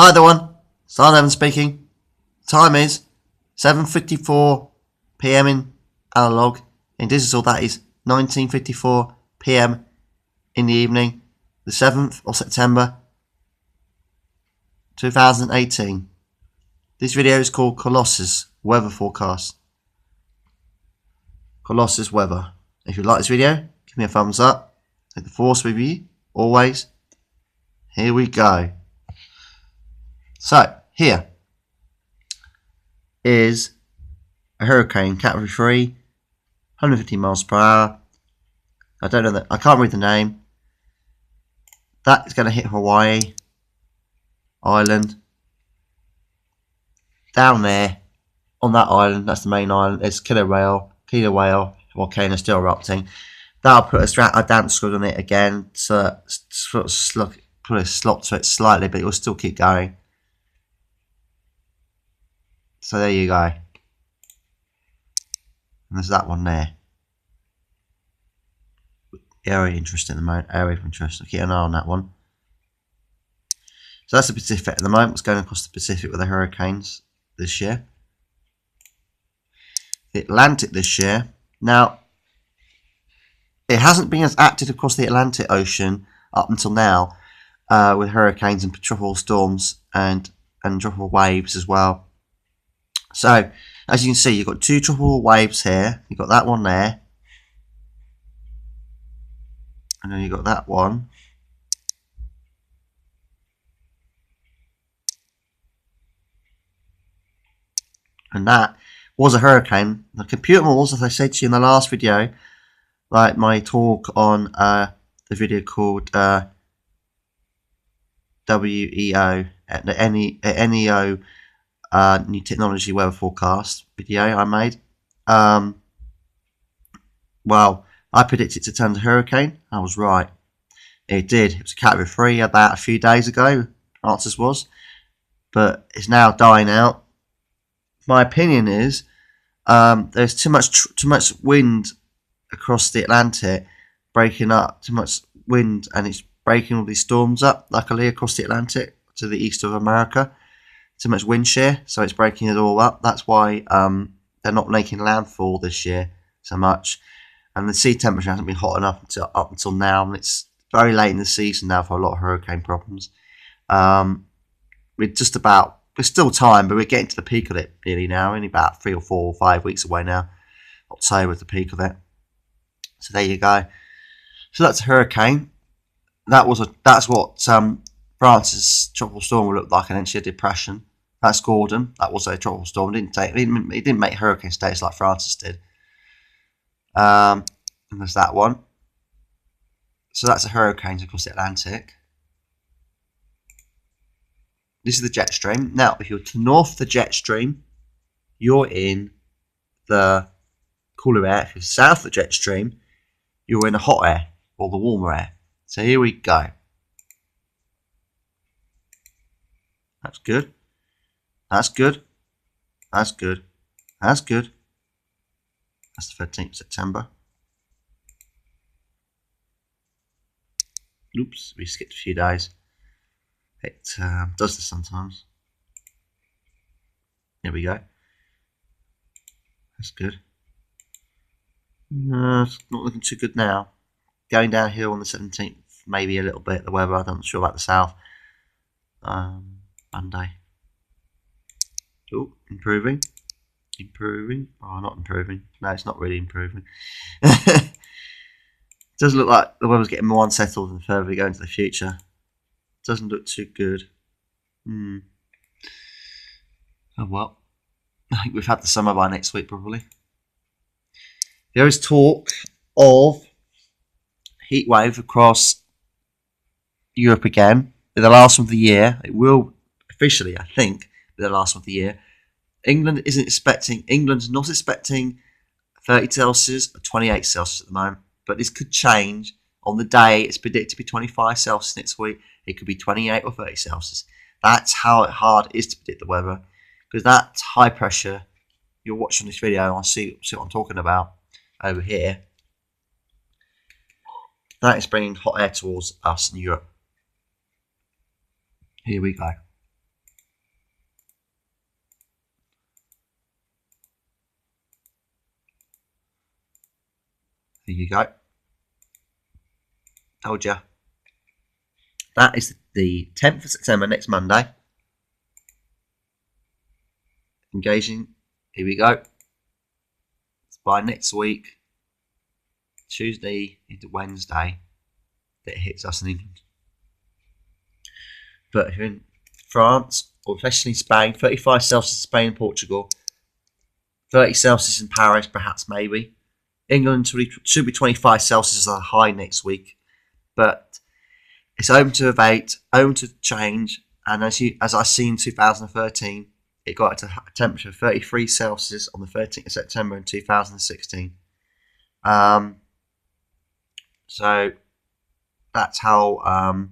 Hi everyone, Stan Evans speaking. Time is 7:54 PM in analog. In digital that is 19:54 PM in the evening, the 7th of September 2018. This video is called Colossus Weather Forecast. Colossus Weather. If you like this video, give me a thumbs up. Take the force with you, always. Here we go. So, here is a hurricane, Category 3, 150 miles per hour. I don't know that, I can't read the name. That is going to hit Hawaii Island. Down there, on that island, that's the main island, it's Kilauea volcano still erupting. That'll put a damp squid on it again, so sort of put a slot to it slightly, but it will still keep going. So there you go. And there's that one there. Area interesting at the moment. Area of interest. I'll keep an eye on that one. So that's the Pacific at the moment. What's going across the Pacific with the hurricanes this year. The Atlantic this year. Now, it hasn't been as active across the Atlantic Ocean up until now, with hurricanes and tropical storms and tropical waves as well. So, as you can see, you've got two tropical waves here. You've got that one there. And then you've got that one. And that was a hurricane. The computer models, as I said to you in the last video, like my talk on the video called WEO, the NEO New Technology Weather Forecast video I made. Well, I predicted it to turn to hurricane. I was right. It did. It was a Category 3. I had that a few days ago. Answers was. But it's now dying out. My opinion is there's too much wind across the Atlantic, breaking up. Too much wind, and it's breaking all these storms up, luckily, across the Atlantic to the east of America. Too much wind shear, so it's breaking it all up. That's why they're not making landfall this year so much. And the sea temperature hasn't been hot enough up until now, and it's very late in the season now for a lot of hurricane problems. There's still time, but we're getting to the peak of it nearly now. Only about 3 or 4 or 5 weeks away now. October is the peak of it. So there you go. So that's a hurricane. That's what France's tropical storm will look like, and eventually a depression. That's Gordon. That was a tropical storm. It didn't make hurricane status like Francis did. And there's that one. So that's a hurricane across the Atlantic. This is the jet stream. Now, if you're to north of the jet stream, you're in the cooler air. If you're south of the jet stream, you're in the hot air or the warmer air. So here we go. That's good. That's good. That's good. That's good. That's the 13th of September. Oops, we skipped a few days. It does this sometimes. There we go. That's good. It's not looking too good now. Going downhill on the 17th, maybe a little bit. The weather, I'm not sure about the south. Monday. Oh, improving. Improving. Oh, not improving. No, it's not really improving. It does look like the weather's getting more unsettled the further we go into the future. Doesn't look too good. Oh well. I think we've had the summer by next week probably. There is talk of heat wave across Europe again. With the last one of the year. It will officially, I think, be the last one of the year. England's not expecting 30 Celsius or 28 Celsius at the moment. But this could change on the day. It's predicted to be 25 Celsius next week. It could be 28 or 30 Celsius. That's how hard it is to predict the weather. Because that high pressure, you're watching this video, and I see what I'm talking about over here. That is bringing hot air towards us in Europe. Here we go. Here you go. Told ya. That is the 10th of September, next Monday. Engaging. Here we go. It's by next week, Tuesday into Wednesday, that it hits us in England. But if you're in France, or especially Spain, 35 Celsius in Spain and Portugal, 30 Celsius in Paris, perhaps, maybe. England should be 25 Celsius as a high next week. But it's open to abate, open to change. And as I see in 2013, it got to a temperature of 33 Celsius on the 13th of September in 2016. So that's how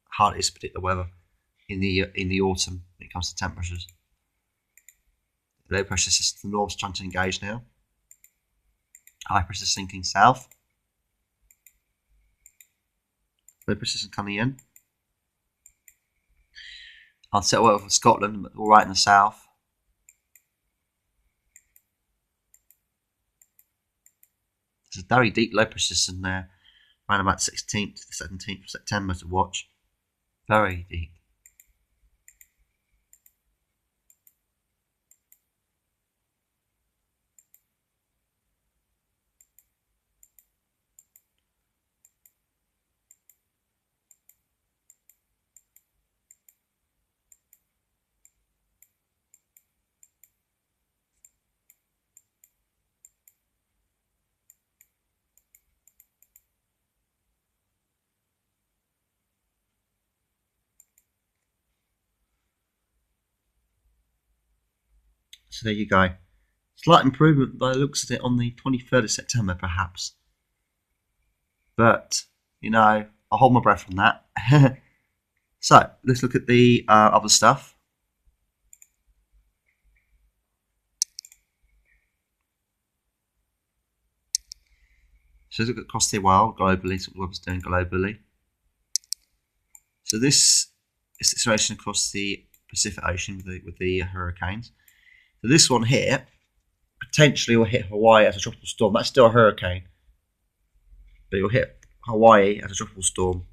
hard it is to predict the weather in the autumn when it comes to temperatures. The low pressure system, the north's trying to engage now. High pressure sinking south. Low pressure system coming in. I'll set well for Scotland, but all right in the south. There's a very deep low pressure system there, around about 16th to the 17th of September to watch. Very deep. So there you go. Slight improvement by the looks of it on the 23rd of September, perhaps. But, you know, I'll hold my breath on that. So, let's look at the other stuff. So let's look across the world, globally, so what we're doing globally. So this is the situation across the Pacific Ocean with the hurricanes. So this one here potentially will hit Hawaii as a tropical storm. That's still a hurricane, but it will hit Hawaii as a tropical storm,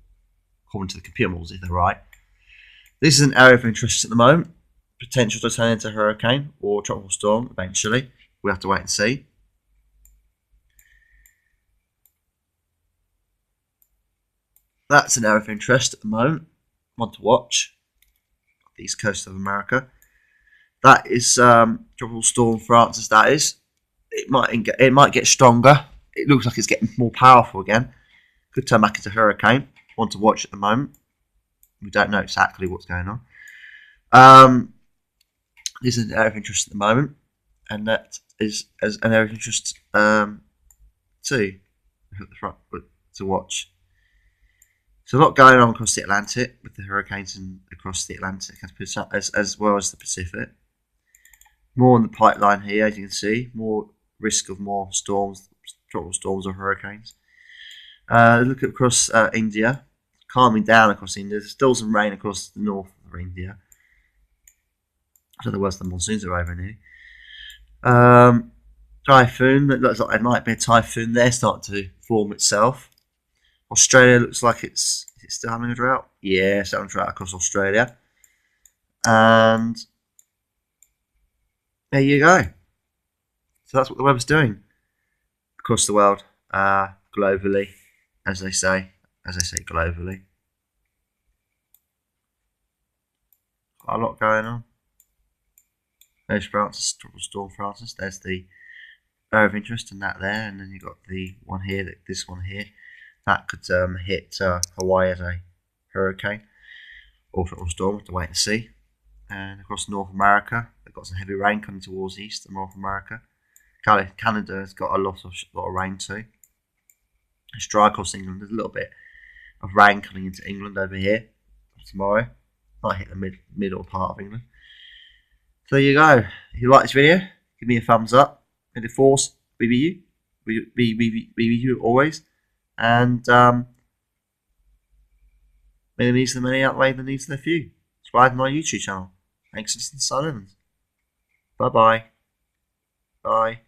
according to the computer models, if they're right. This is an area of interest at the moment. Potential to turn into a hurricane or tropical storm eventually. We have to wait and see. That's an area of interest at the moment. One to watch. The east coast of America. That is tropical storm Francis. That is. It might get stronger. It looks like it's getting more powerful again. Could turn back into a hurricane. One to watch at the moment. We don't know exactly what's going on. This is an area of interest at the moment, and that is as an area of interest too to watch. So a lot going on across the Atlantic with the hurricanes and across the Atlantic as well as the Pacific. More on the pipeline here, as you can see. More risk of more storms, tropical storms or hurricanes. Look across India, calming down across India. There's still some rain across the north of India. So the worst of the monsoons are over here. Typhoon, it looks like there might be a typhoon there starting to form itself. Australia looks like is it still having a drought? Yeah, it's having a drought across Australia. And there you go. So that's what the weather's doing across the world, globally, as they say globally. Quite a lot going on. There's Francis, tropical storm Francis. There's the area of interest in that there, and then you've got the one here, this one here. That could hit Hawaii as a hurricane or tropical storm. We'll have to wait and see. And across North America, they've got some heavy rain coming towards the east of North America. Canada has got a lot of rain too. It's dry across England. There's a little bit of rain coming into England over here tomorrow. Might hit the middle part of England. So there you go. If you like this video, give me a thumbs up. May the force be with you always. And may the needs of the many outweigh the needs of the few. Subscribe to my YouTube channel. Thanks for listening to Silence. Bye-bye. Bye.